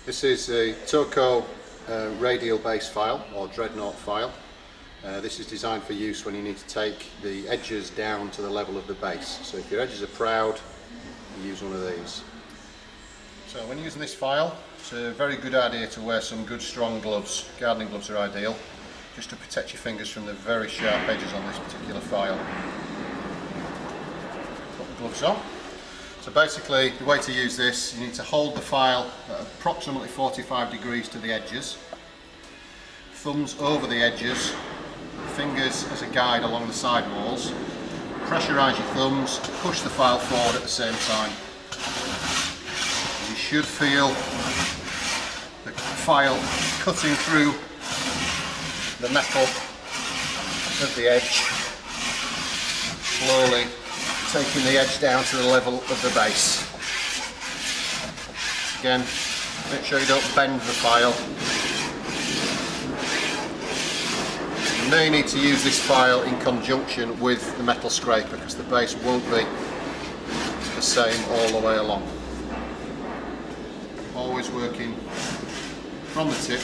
This is a Toco Radial base file or dreadnought file. This is designed for use when you need to take the edges down to the level of the base. So if your edges are proud, you use one of these. So when using this file, it's a very good idea to wear some good strong gloves. Gardening gloves are ideal, just to protect your fingers from the very sharp edges on this particular file. Put the gloves on. So basically, the way to use this, you need to hold the file at approximately 45 degrees to the edges, thumbs over the edges, fingers as a guide along the side walls, pressurise your thumbs, push the file forward at the same time. You should feel the file cutting through the metal of the edge, slowly taking the edge down to the level of the base. Again, make sure you don't bend the file. You may need to use this file in conjunction with the metal scraper because the base won't be the same all the way along. Always working from the tip